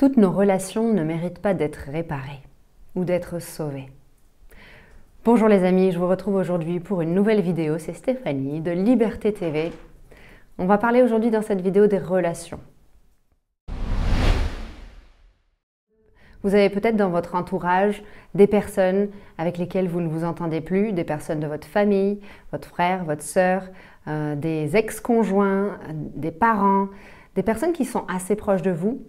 Toutes nos relations ne méritent pas d'être réparées ou d'être sauvées. Bonjour les amis, je vous retrouve aujourd'hui pour une nouvelle vidéo, c'est Stéphanie de Liberté TV. On va parler aujourd'hui dans cette vidéo des relations. Vous avez peut-être dans votre entourage des personnes avec lesquelles vous ne vous entendez plus, des personnes de votre famille, votre frère, votre sœur, des ex-conjoints, des parents, des personnes qui sont assez proches de vous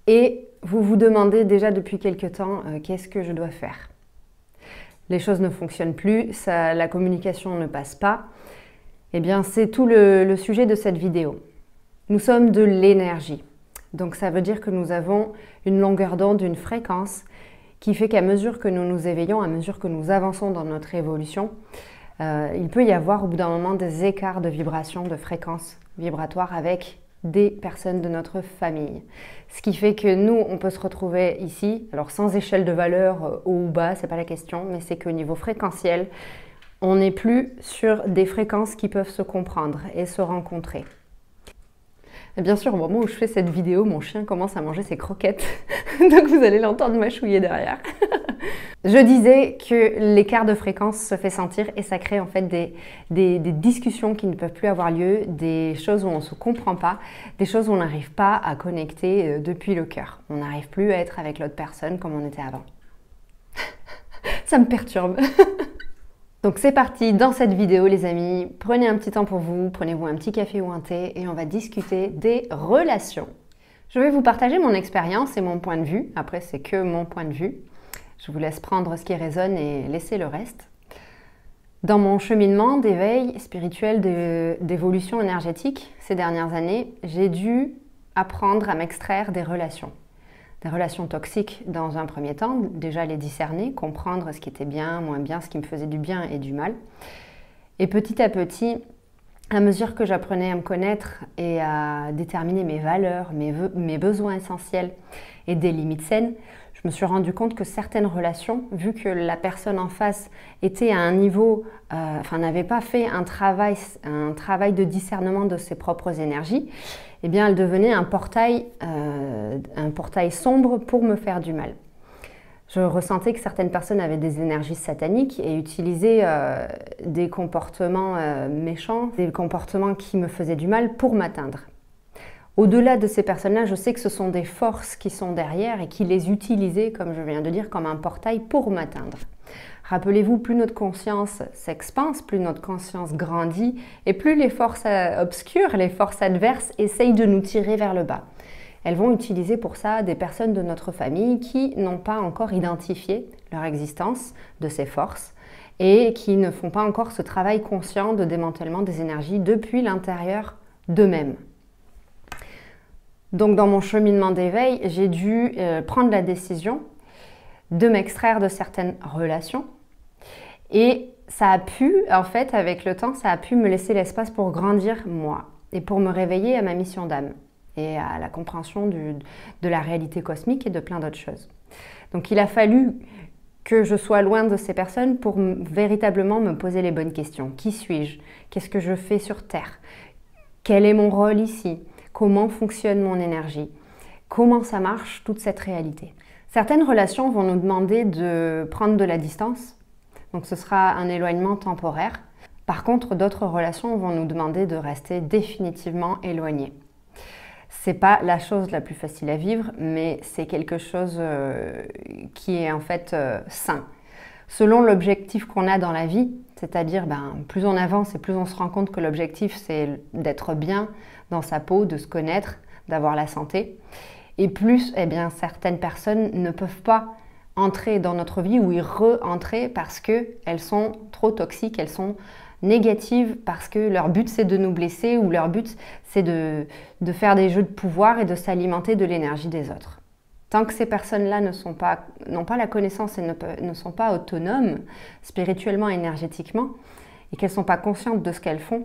et vous vous demandez déjà depuis quelque temps qu'est-ce que je dois faire. Les choses ne fonctionnent plus, la communication ne passe pas. Eh bien, c'est tout le sujet de cette vidéo. Nous sommes de l'énergie. Donc ça veut dire que nous avons une longueur d'onde, une fréquence qui fait qu'à mesure que nous nous éveillons, à mesure que nous avançons dans notre évolution, il peut y avoir au bout d'un moment des écarts de vibration, de fréquence vibratoire avec des personnes de notre famille. Ce qui fait que nous, on peut se retrouver ici, alors sans échelle de valeur haut ou bas, c'est pas la question, mais c'est qu'au niveau fréquentiel, on n'est plus sur des fréquences qui peuvent se comprendre et se rencontrer. Et bien sûr, au moment où je fais cette vidéo, mon chien commence à manger ses croquettes, donc vous allez l'entendre mâchouiller derrière. Je disais que l'écart de fréquence se fait sentir et ça crée en fait des discussions qui ne peuvent plus avoir lieu, des choses où on ne se comprend pas, des choses où on n'arrive pas à connecter depuis le cœur. On n'arrive plus à être avec l'autre personne comme on était avant. Ça me perturbe. Donc c'est parti dans cette vidéo les amis, prenez un petit temps pour vous, prenez-vous un petit café ou un thé et on va discuter des relations. Je vais vous partager mon expérience et mon point de vue, après c'est que mon point de vue. Je vous laisse prendre ce qui résonne et laisser le reste. Dans mon cheminement d'éveil spirituel, d'évolution énergétique ces dernières années, j'ai dû apprendre à m'extraire des relations. Des relations toxiques dans un premier temps, déjà les discerner, comprendre ce qui était bien, moins bien, ce qui me faisait du bien et du mal. Et petit à petit, à mesure que j'apprenais à me connaître et à déterminer mes valeurs, mes besoins essentiels et des limites saines, je me suis rendu compte que certaines relations, vu que la personne en face était à un niveau, n'avait pas fait un travail de discernement de ses propres énergies, eh bien elle devenait un portail sombre pour me faire du mal. Je ressentais que certaines personnes avaient des énergies sataniques et utilisaient des comportements méchants, des comportements qui me faisaient du mal pour m'atteindre. Au-delà de ces personnes-là, je sais que ce sont des forces qui sont derrière et qui les utilisaient, comme je viens de dire, comme un portail pour m'atteindre. Rappelez-vous, plus notre conscience s'expanse, plus notre conscience grandit et plus les forces obscures, les forces adverses essayent de nous tirer vers le bas. Elles vont utiliser pour ça des personnes de notre famille qui n'ont pas encore identifié leur existence de ces forces et qui ne font pas encore ce travail conscient de démantèlement des énergies depuis l'intérieur d'eux-mêmes. Donc dans mon cheminement d'éveil, j'ai dû prendre la décision de m'extraire de certaines relations et ça a pu, en fait, avec le temps, ça a pu me laisser l'espace pour grandir moi et pour me réveiller à ma mission d'âme et à la compréhension de la réalité cosmique et de plein d'autres choses. Donc il a fallu que je sois loin de ces personnes pour véritablement me poser les bonnes questions. Qui suis-je? Qu'est-ce que je fais sur Terre? Quel est mon rôle ici? Comment fonctionne mon énergie? Comment ça marche, toute cette réalité? Certaines relations vont nous demander de prendre de la distance, donc ce sera un éloignement temporaire. Par contre, d'autres relations vont nous demander de rester définitivement éloignés. C'est pas la chose la plus facile à vivre, mais c'est quelque chose qui est en fait sain. Selon l'objectif qu'on a dans la vie, c'est-à-dire plus on avance et plus on se rend compte que l'objectif c'est d'être bien dans sa peau, de se connaître, d'avoir la santé. Et plus, certaines personnes ne peuvent pas entrer dans notre vie ou y re-entrer parce qu'elles sont trop toxiques, elles sont négatives parce que leur but c'est de nous blesser ou leur but c'est de faire des jeux de pouvoir et de s'alimenter de l'énergie des autres. Tant que ces personnes-là n'ont pas la connaissance et ne sont pas autonomes spirituellement et énergétiquement et qu'elles ne sont pas conscientes de ce qu'elles font,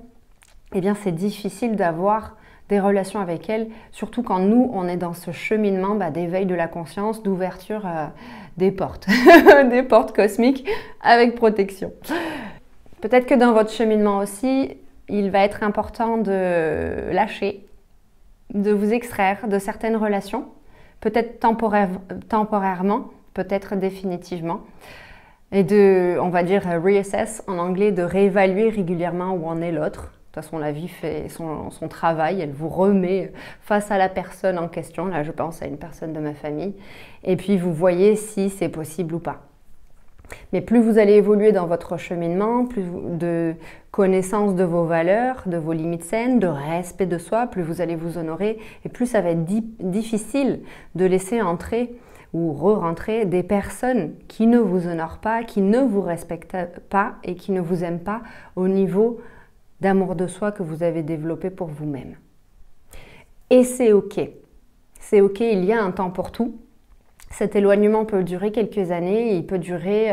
eh bien c'est difficile d'avoir des relations avec elles, surtout quand nous, on est dans ce cheminement d'éveil de la conscience, d'ouverture des portes, des portes cosmiques avec protection. Peut-être que dans votre cheminement aussi, il va être important de lâcher, de vous extraire de certaines relations, peut-être temporairement, peut-être définitivement. Et de, on va dire, reassess en anglais, de réévaluer régulièrement où en est l'autre. De toute façon, la vie fait son travail, elle vous remet face à la personne en question. Là, je pense à une personne de ma famille. Et puis, vous voyez si c'est possible ou pas. Mais plus vous allez évoluer dans votre cheminement, plus de connaissance de vos valeurs, de vos limites saines, de respect de soi, plus vous allez vous honorer et plus ça va être difficile de laisser entrer ou re-rentrer des personnes qui ne vous honorent pas, qui ne vous respectent pas et qui ne vous aiment pas au niveau d'amour de soi que vous avez développé pour vous-même. Et c'est ok. C'est ok, il y a un temps pour tout. Cet éloignement peut durer quelques années, il peut durer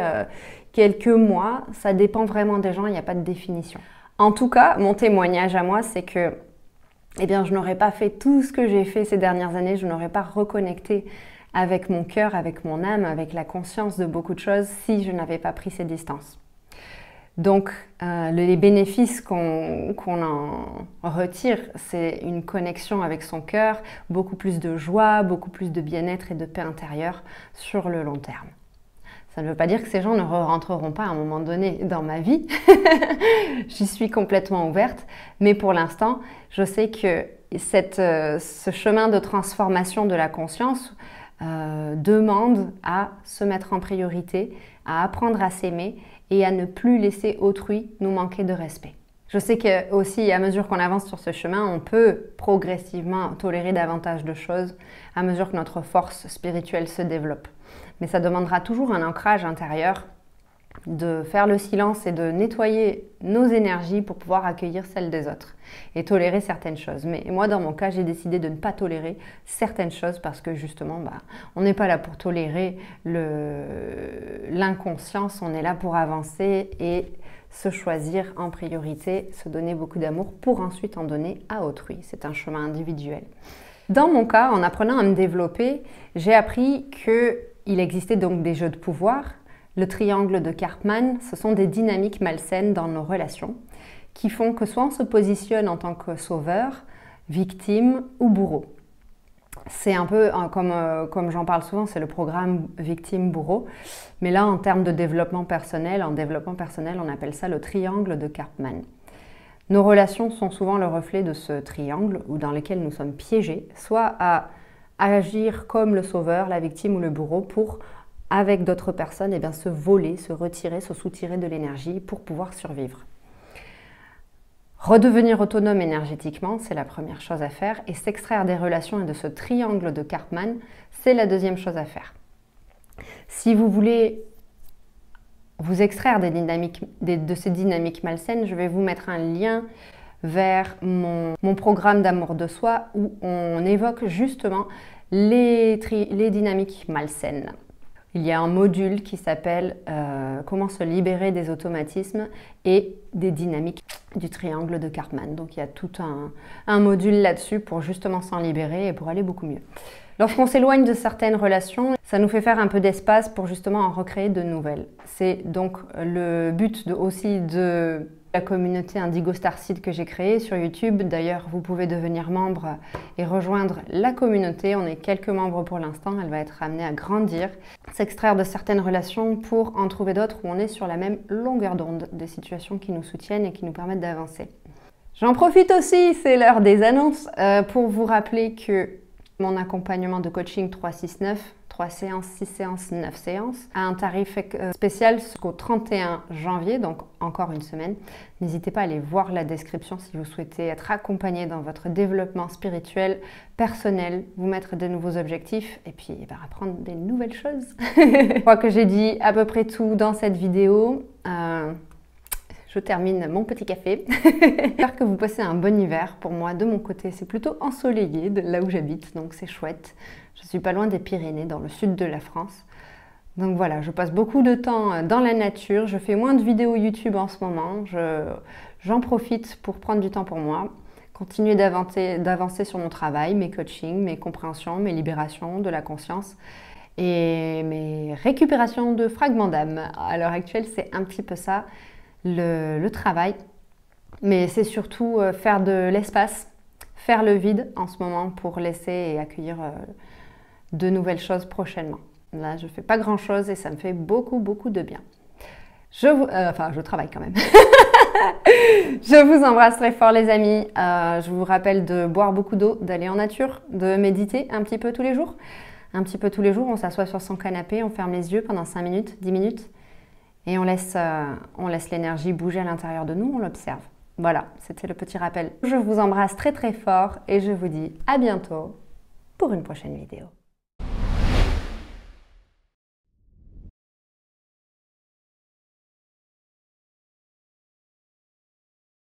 quelques mois, ça dépend vraiment des gens, il n'y a pas de définition. En tout cas, mon témoignage à moi, c'est que eh bien, je n'aurais pas fait tout ce que j'ai fait ces dernières années, je n'aurais pas reconnecté avec mon cœur, avec mon âme, avec la conscience de beaucoup de choses si je n'avais pas pris ces distances. Donc, les bénéfices qu'on en retire, c'est une connexion avec son cœur, beaucoup plus de joie, beaucoup plus de bien-être et de paix intérieure sur le long terme. Ça ne veut pas dire que ces gens ne rentreront pas à un moment donné dans ma vie. J'y suis complètement ouverte, mais pour l'instant, je sais que ce chemin de transformation de la conscience demande à se mettre en priorité, à apprendre à s'aimer et à ne plus laisser autrui nous manquer de respect. Je sais que aussi, à mesure qu'on avance sur ce chemin, on peut progressivement tolérer davantage de choses à mesure que notre force spirituelle se développe. Mais ça demandera toujours un ancrage intérieur, de faire le silence et de nettoyer nos énergies pour pouvoir accueillir celles des autres et tolérer certaines choses. Mais moi, dans mon cas, j'ai décidé de ne pas tolérer certaines choses parce que justement, on n'est pas là pour tolérer l'inconscience, on est là pour avancer et se choisir en priorité, se donner beaucoup d'amour pour ensuite en donner à autrui. C'est un chemin individuel. Dans mon cas, en apprenant à me développer, j'ai appris qu'il existait donc des jeux de pouvoir. Le triangle de Karpman, ce sont des dynamiques malsaines dans nos relations qui font que soit on se positionne en tant que sauveur, victime ou bourreau. C'est un peu comme j'en parle souvent, c'est le programme victime-bourreau. Mais là, en termes de développement personnel, on appelle ça le triangle de Karpman. Nos relations sont souvent le reflet de ce triangle ou dans lequel nous sommes piégés, soit à agir comme le sauveur, la victime ou le bourreau pour avec d'autres personnes, eh bien, se voler, se retirer, se soutirer de l'énergie pour pouvoir survivre. Redevenir autonome énergétiquement, c'est la première chose à faire, et s'extraire des relations et de ce triangle de Karpman, c'est la deuxième chose à faire. Si vous voulez vous extraire de ces dynamiques malsaines, je vais vous mettre un lien vers mon programme d'amour de soi où on évoque justement les dynamiques malsaines. Il y a un module qui s'appelle Comment se libérer des automatismes et des dynamiques du triangle de Karpman. Donc il y a tout un module là-dessus pour justement s'en libérer et pour aller beaucoup mieux. Lorsqu'on s'éloigne de certaines relations, ça nous fait faire un peu d'espace pour justement en recréer de nouvelles. C'est donc le but aussi de la communauté Indigo Starseed que j'ai créée sur YouTube. D'ailleurs, vous pouvez devenir membre et rejoindre la communauté. On est quelques membres pour l'instant, elle va être amenée à grandir. S'extraire de certaines relations pour en trouver d'autres où on est sur la même longueur d'onde, des situations qui nous soutiennent et qui nous permettent d'avancer. J'en profite aussi, c'est l'heure des annonces, pour vous rappeler que mon accompagnement de coaching 369, 3 séances, 6 séances, 9 séances, a un tarif spécial jusqu'au 31 janvier, donc encore une semaine. N'hésitez pas à aller voir la description si vous souhaitez être accompagné dans votre développement spirituel, personnel, vous mettre de nouveaux objectifs et puis apprendre des nouvelles choses. Je crois que j'ai dit à peu près tout dans cette vidéo. Je termine mon petit café. J'espère que vous passez un bon hiver. Pour moi, de mon côté, c'est plutôt ensoleillé de là où j'habite, donc c'est chouette. Je suis pas loin des Pyrénées, dans le sud de la France. Donc voilà, je passe beaucoup de temps dans la nature. Je fais moins de vidéos YouTube en ce moment. J'en profite pour prendre du temps pour moi, continuer d'avancer sur mon travail, mes coachings, mes compréhensions, mes libérations de la conscience et mes récupérations de fragments d'âme. À l'heure actuelle, c'est un petit peu ça. Le travail, mais c'est surtout faire de l'espace, faire le vide en ce moment pour laisser et accueillir de nouvelles choses prochainement. Là, je ne fais pas grand-chose et ça me fait beaucoup, beaucoup de bien. Je travaille quand même. Je vous embrasse très fort les amis. Je vous rappelle de boire beaucoup d'eau, d'aller en nature, de méditer un petit peu tous les jours. Un petit peu tous les jours, on s'assoit sur son canapé, on ferme les yeux pendant 5 minutes, 10 minutes et on laisse l'énergie bouger à l'intérieur de nous, on l'observe. Voilà, c'était le petit rappel. Je vous embrasse très très fort et je vous dis à bientôt pour une prochaine vidéo.